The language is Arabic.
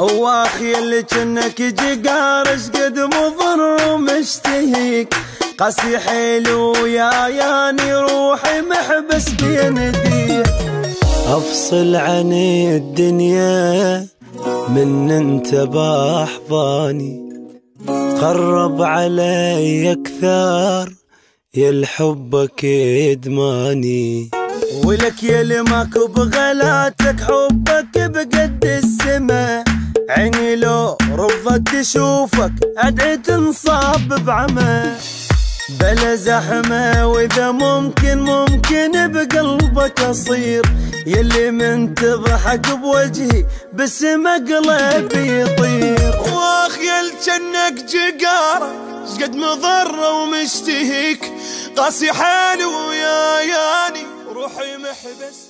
هو اخي اللي جنك جقار اشقد مضر ومشتهيك، قاسي حيلو يا ياني روحي محبس بين يديك. افصل عن الدنيا من انت باحضاني، تقرب علي اكثر يا الحبك ادماني، ولك يا لماك بغلاتك حبك بقد السما، عيني لو رفضت تشوفك ادعي تنصاب بعمى، بلا زحمة واذا ممكن بقلبك اصير، يلي من تضحك بوجهي بسم قلبي يطير. واخيل جنك جقارة شقد مضرة ومشتهيك، قاسي حالي ويا ياني روحي محبس